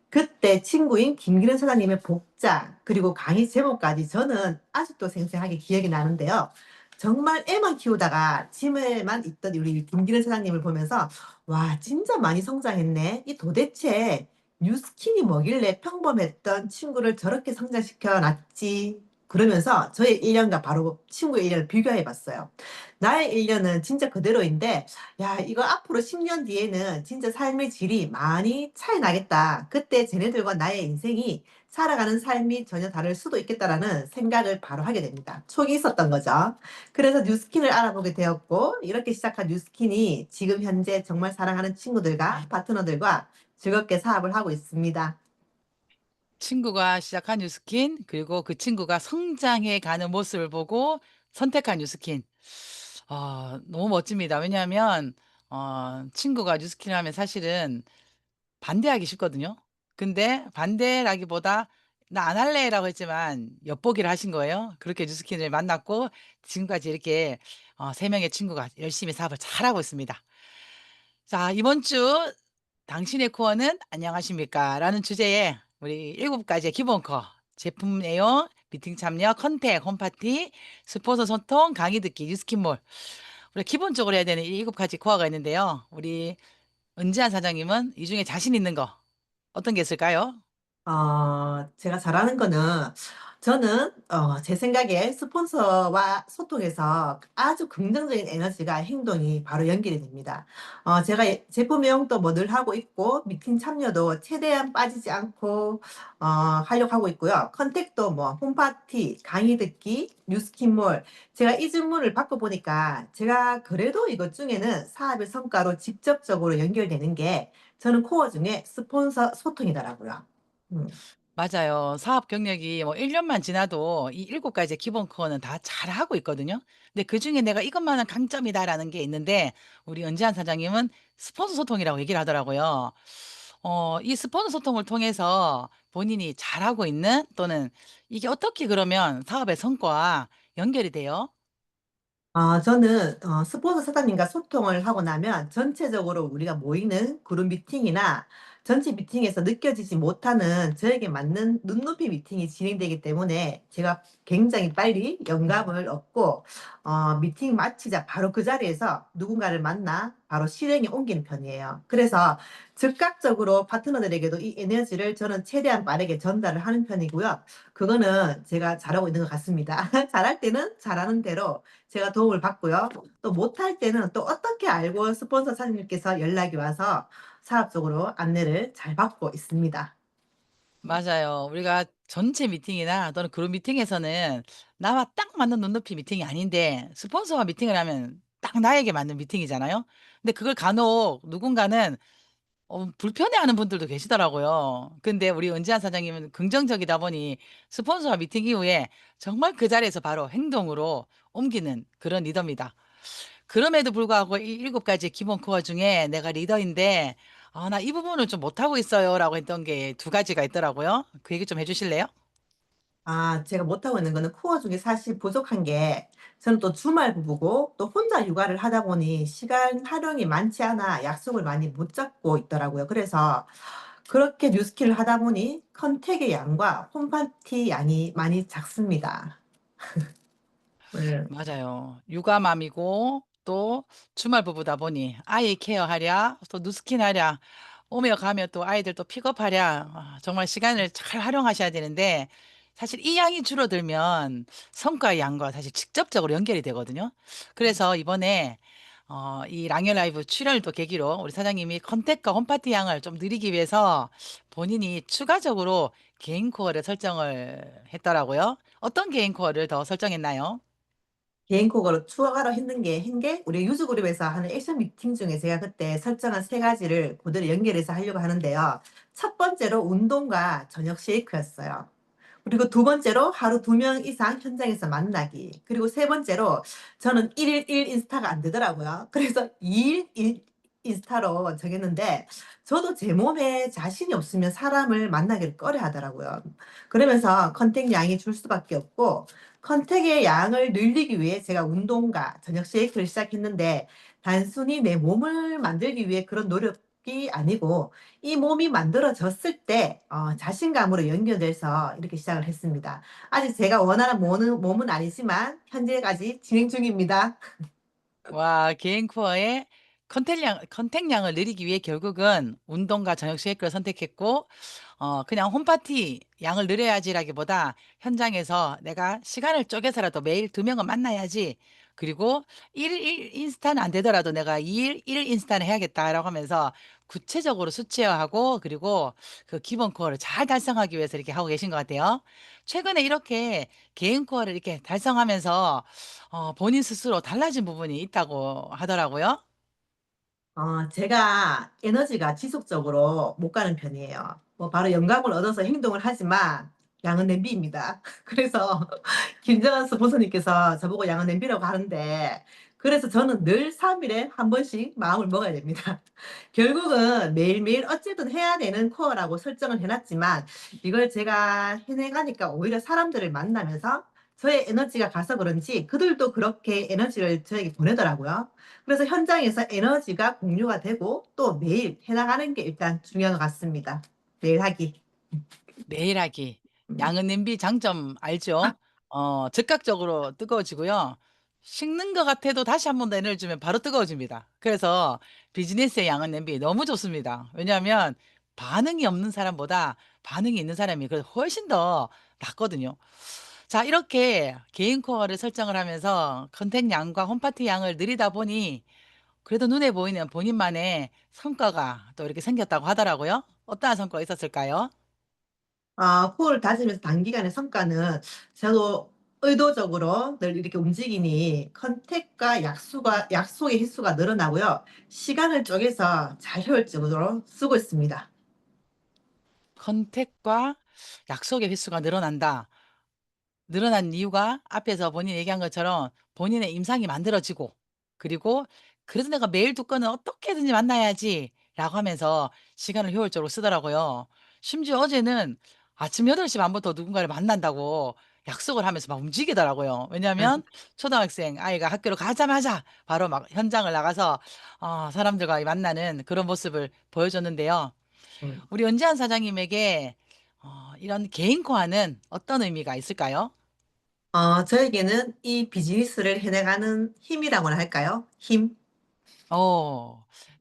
그때 친구인 김기른 사장님의 복장, 그리고 강의 제목까지 저는 아직도 생생하게 기억이 나는데요. 정말 애만 키우다가 집에만 있던 우리 김기른 사장님을 보면서 와, 진짜 많이 성장했네. 이 도대체 뉴스킨이 뭐길래 평범했던 친구를 저렇게 성장시켜 놨지. 그러면서 저의 1년과 바로 친구의 1년을 비교해 봤어요. 나의 1년은 진짜 그대로인데, 야, 이거 앞으로 10년 뒤에는 진짜 삶의 질이 많이 차이 나겠다. 그때 쟤네들과 나의 인생이 살아가는 삶이 전혀 다를 수도 있겠다라는 생각을 바로 하게 됩니다. 촉이 있었던 거죠. 그래서 뉴스킨을 알아보게 되었고, 이렇게 시작한 뉴스킨이 지금 현재 정말 사랑하는 친구들과 파트너들과 즐겁게 사업을 하고 있습니다. 친구가 시작한 뉴스킨, 그리고 그 친구가 성장해 가는 모습을 보고 선택한 뉴스킨. 너무 멋집니다. 왜냐하면, 친구가 뉴스킨을 하면 사실은 반대하기 쉽거든요. 근데 반대라기보다 나 안 할래라고 했지만 엿보기를 하신 거예요. 그렇게 뉴스킨을 만났고 지금까지 이렇게 3명의 친구가 열심히 사업을 잘하고 있습니다. 자, 이번 주 당신의 코어는 안녕하십니까? 라는 주제에 우리 7가지의 기본 코어, 제품 내용, 미팅 참여, 컨택, 홈파티, 스포서 소통, 강의 듣기, 뉴스킨몰. 우리 기본적으로 해야 되는 이 7가지 코어가 있는데요. 우리 은지한 사장님은 이 중에 자신 있는 거 어떤 게 있을까요? 제가 잘하는 거는 저는 제 생각에 스폰서와 소통해서 아주 긍정적인 에너지가 행동이 바로 연결이 됩니다. 제가 제품 애용도 뭐 늘 하고 있고 미팅 참여도 최대한 빠지지 않고 하려고 하고 있고요. 컨택도 뭐 홈파티, 강의 듣기, 뉴스킨몰 제가 이 질문을 받고 보니까 제가 그래도 이것 중에는 사업의 성과로 직접적으로 연결되는 게 저는 코어 중에 스폰서 소통이더라고요. 음. 맞아요. 사업 경력이 뭐 1년만 지나도 이 7가지의 기본 코어는 다 잘하고 있거든요. 근데 그중에 내가 이것만은 강점이다라는 게 있는데 우리 은지한 사장님은 스폰서 소통이라고 얘기를 하더라고요. 이 스폰서 소통을 통해서 본인이 잘하고 있는 또는 이게 어떻게 그러면 사업의 성과와 연결이 돼요? 저는 스폰서 사장님과 소통을 하고 나면 전체적으로 우리가 모이는 그룹 미팅이나 전체 미팅에서 느껴지지 못하는 저에게 맞는 눈높이 미팅이 진행되기 때문에 제가 굉장히 빨리 영감을 얻고 미팅 마치자 바로 그 자리에서 누군가를 만나 바로 실행에 옮기는 편이에요. 그래서 즉각적으로 파트너들에게도 이 에너지를 저는 최대한 빠르게 전달을 하는 편이고요. 그거는 제가 잘하고 있는 것 같습니다. 잘할 때는 잘하는 대로 제가 도움을 받고요. 또 못할 때는 또 어떻게 알고 스폰서 사장님께서 연락이 와서 사업적으로 안내를 잘 받고 있습니다. 맞아요. 우리가 전체 미팅이나 또는 그룹 미팅에서는 나와 딱 맞는 눈높이 미팅이 아닌데 스폰서와 미팅을 하면 딱 나에게 맞는 미팅이잖아요. 근데 그걸 간혹 누군가는 불편해하는 분들도 계시더라고요. 근데 우리 은지한 사장님은 긍정적이다 보니 스폰서와 미팅 이후에 정말 그 자리에서 바로 행동으로 옮기는 그런 리더입니다. 그럼에도 불구하고 이 7가지 기본 코어 중에 내가 리더인데 나 이 부분을 좀 못하고 있어요라고 했던 게 2가지가 있더라고요. 그 얘기 좀 해주실래요? 제가 못하고 있는 거는 코어 중에 사실 부족한 게 저는 또 주말 부부고 또 혼자 육아를 하다 보니 시간 활용이 많지 않아 약속을 많이 못 잡고 있더라고요. 그래서 그렇게 뉴스킬을 하다 보니 컨택의 양과 홈파티 양이 많이 작습니다. 네. 맞아요. 육아맘이고 또 주말 부부다 보니 아이 케어하랴 또 누스킨 하랴 오며 가며 또 아이들 또 픽업하랴 정말 시간을 잘 활용하셔야 되는데 사실 이 양이 줄어들면 성과의 양과 사실 직접적으로 연결이 되거든요. 그래서 이번에 이 랑의 라이브 출연을 또 계기로 우리 사장님이 컨택과 홈파티 양을 좀 늘리기 위해서 본인이 추가적으로 개인 코어를 설정을 했더라고요. 어떤 개인 코어를 더 설정했나요? 개인 곡으로 추가로 한 게 우리 유즈 그룹에서 하는 액션 미팅 중에 제가 그때 설정한 3가지를 그대로 연결해서 하려고 하는데요. 첫 번째로 운동과 저녁 쉐이크였어요. 그리고 두 번째로 하루 2명 이상 현장에서 만나기. 그리고 세 번째로 저는 1일 1 인스타가 안 되더라고요. 그래서 2일 1 인스타로 정했는데 저도 제 몸에 자신이 없으면 사람을 만나기를 꺼려 하더라고요. 그러면서 컨택 양이 줄 수밖에 없고 컨택의 양을 늘리기 위해 제가 운동과 저녁 쉐이크를 시작했는데 단순히 내 몸을 만들기 위해 그런 노력이 아니고 이 몸이 만들어졌을 때 자신감으로 연결돼서 이렇게 시작을 했습니다. 아직 제가 원하는 몸은 아니지만 현재까지 진행 중입니다. 와, 개인 코어의 컨택량을 늘리기 위해 결국은 운동과 저녁 쉐이크를 선택했고, 그냥 홈파티 양을 늘려야지라기보다 현장에서 내가 시간을 쪼개서라도 매일 2명은 만나야지. 그리고 1일 1 인스타는 안 되더라도 내가 2일 1 인스타는 해야겠다라고 하면서 구체적으로 수치화하고 그리고 그 기본 코어를 잘 달성하기 위해서 이렇게 하고 계신 것 같아요. 최근에 이렇게 개인 코어를 이렇게 달성하면서 본인 스스로 달라진 부분이 있다고 하더라고요. 제가 에너지가 지속적으로 못 가는 편이에요. 뭐 바로 영감을 얻어서 행동을 하지만 양은 냄비입니다. 그래서 김정은 스폰서님께서 저보고 양은 냄비라고 하는데 그래서 저는 늘 3일에 한 번씩 마음을 먹어야 됩니다. 결국은 매일매일 어쨌든 해야 되는 코어라고 설정을 해놨지만 이걸 제가 해내가니까 오히려 사람들을 만나면서 저의 에너지가 가서 그런지 그들도 그렇게 에너지를 저에게 보내더라고요. 그래서 현장에서 에너지가 공유가 되고 또 매일 해나가는 게 일단 중요한 것 같습니다. 매일 하기. 매일 하기. 양은 냄비 장점 알죠? 즉각적으로 뜨거워지고요. 식는 것 같아도 다시 한 번 더 에너지 주면 바로 뜨거워집니다. 그래서 비즈니스의 양은 냄비 너무 좋습니다. 왜냐하면 반응이 없는 사람보다 반응이 있는 사람이 훨씬 더 났거든요. 자, 이렇게 개인 코어를 설정을 하면서 컨택량과 홈파티 양을 늘리다 보니 그래도 눈에 보이는 본인만의 성과가 또 이렇게 생겼다고 하더라고요. 어떠한 성과가 있었을까요? 코어를 다지면서 단기간의 성과는 저도 의도적으로 늘 이렇게 움직이니 컨택과 약속의 횟수가 늘어나고요. 시간을 쪼개서 잘 효율적으로 쓰고 있습니다. 컨택과 약속의 횟수가 늘어난다. 늘어난 이유가 앞에서 본인이 얘기한 것처럼 본인의 임상이 만들어지고 그리고 그래서 내가 매일 두 건은 어떻게든지 만나야지라고 하면서 시간을 효율적으로 쓰더라고요. 심지어 어제는 아침 8시 반부터 누군가를 만난다고 약속을 하면서 막 움직이더라고요. 왜냐하면 초등학생 아이가 학교로 가자마자 바로 막 현장을 나가서 사람들과 만나는 그런 모습을 보여줬는데요. 우리 은지한 사장님에게 이런 개인 코어는 어떤 의미가 있을까요? 저에게는 이 비즈니스를 해나가는 힘이라고나 할까요? 힘.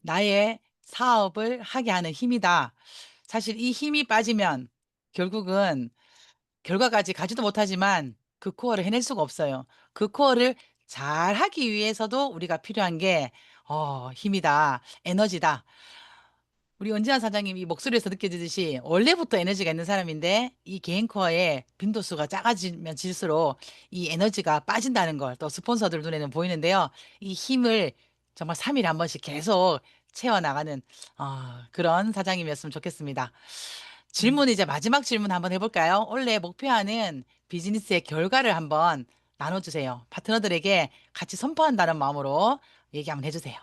나의 사업을 하게 하는 힘이다. 사실 이 힘이 빠지면 결국은 결과까지 가지도 못하지만 그 코어를 해낼 수가 없어요. 그 코어를 잘 하기 위해서도 우리가 필요한 게 힘이다, 에너지다. 우리 은지한 사장님이 목소리에서 느껴지듯이 원래부터 에너지가 있는 사람인데 이 개인 코어의 빈도수가 작아지면 질수록 이 에너지가 빠진다는 걸 또 스폰서들 눈에는 보이는데요. 이 힘을 정말 3일에 한 번씩 계속 채워나가는 그런 사장님이었으면 좋겠습니다. 질문 이제 마지막 질문 한번 해볼까요? 원래 목표하는 비즈니스의 결과를 한번 나눠주세요. 파트너들에게 같이 선포한다는 마음으로 얘기 한번 해주세요.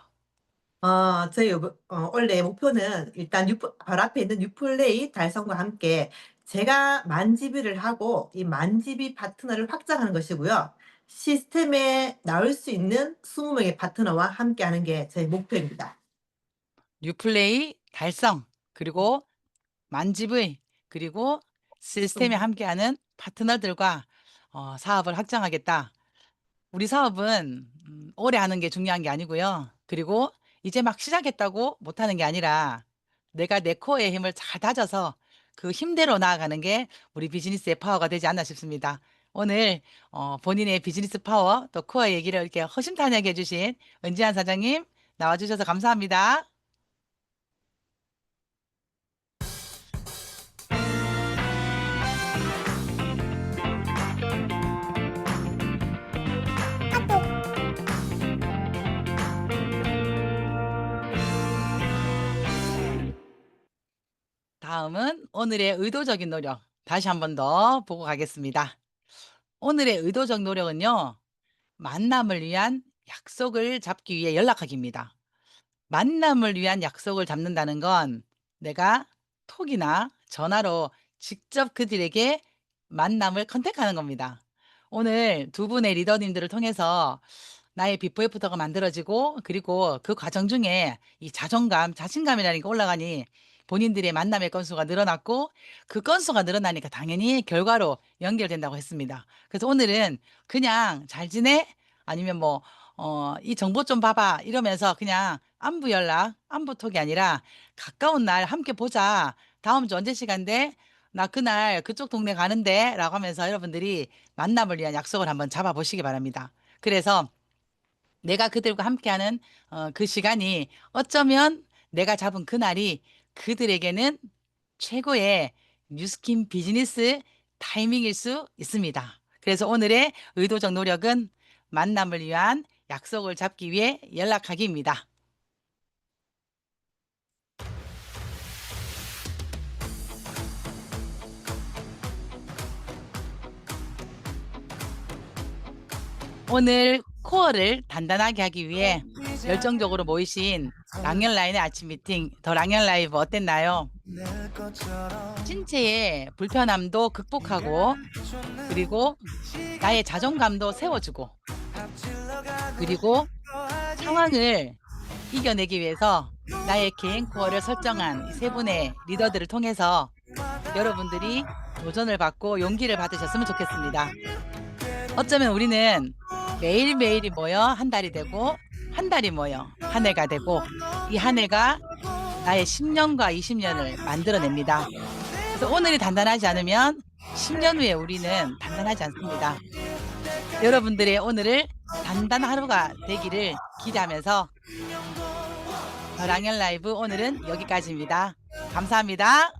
저희 원래 목표는 일단 바로 앞에 있는 유플레이 달성과 함께 제가 만지비를 하고 이 만지비 파트너를 확장하는 것이고요. 시스템에 나올 수 있는 20명의 파트너와 함께하는 게 저희 목표입니다. 뉴플레이 달성 그리고 만집의 그리고 시스템에 함께하는 파트너들과 사업을 확장하겠다. 우리 사업은 오래 하는 게 중요한 게 아니고요. 그리고 이제 막 시작했다고 못하는 게 아니라 내가 내 코어의 힘을 잘 다져서 그 힘대로 나아가는 게 우리 비즈니스의 파워가 되지 않나 싶습니다. 오늘 본인의 비즈니스 파워 또 코어 얘기를 이렇게 허심탄회하게 해주신 은지한 사장님 나와주셔서 감사합니다. 다음은 오늘의 의도적인 노력. 다시 한 번 더 보고 가겠습니다. 오늘의 의도적 노력은요. 만남을 위한 약속을 잡기 위해 연락하기입니다. 만남을 위한 약속을 잡는다는 건 내가 톡이나 전화로 직접 그들에게 만남을 컨택하는 겁니다. 오늘 두 분의 리더님들을 통해서 나의 비포 애프터가 만들어지고 그리고 그 과정 중에 이 자존감, 자신감이라는 게 올라가니 본인들의 만남의 건수가 늘어났고 그 건수가 늘어나니까 당연히 결과로 연결된다고 했습니다. 그래서 오늘은 그냥 잘 지내? 아니면 뭐 이 정보 좀 봐봐 이러면서 그냥 안부 연락, 안부 톡이 아니라 가까운 날 함께 보자. 다음 주 언제 시간 돼? 나 그날 그쪽 동네 가는데 라고 하면서 여러분들이 만남을 위한 약속을 한번 잡아보시기 바랍니다. 그래서 내가 그들과 함께하는 그 시간이 어쩌면 내가 잡은 그날이 그들에게는 최고의 뉴스킨 비즈니스 타이밍일 수 있습니다. 그래서 오늘의 의도적 노력은 만남을 위한 약속을 잡기 위해 연락하기입니다. 오늘 코어를 단단하게 하기 위해 열정적으로 모이신 랑연라인의 아침 미팅, 더 랑연라이브 어땠나요? 신체의 불편함도 극복하고 그리고 나의 자존감도 세워주고 그리고 상황을 이겨내기 위해서 나의 개인 코어를 설정한 세 분의 리더들을 통해서 여러분들이 도전을 받고 용기를 받으셨으면 좋겠습니다. 어쩌면 우리는 매일매일이 모여 한 달이 되고 한 달이 모여 한 해가 되고 이 한 해가 나의 10년과 20년을 만들어냅니다. 그래서 오늘이 단단하지 않으면 10년 후에 우리는 단단하지 않습니다. 여러분들의 오늘을 단단한 하루가 되기를 기대하면서 랑연 라이브 오늘은 여기까지입니다. 감사합니다.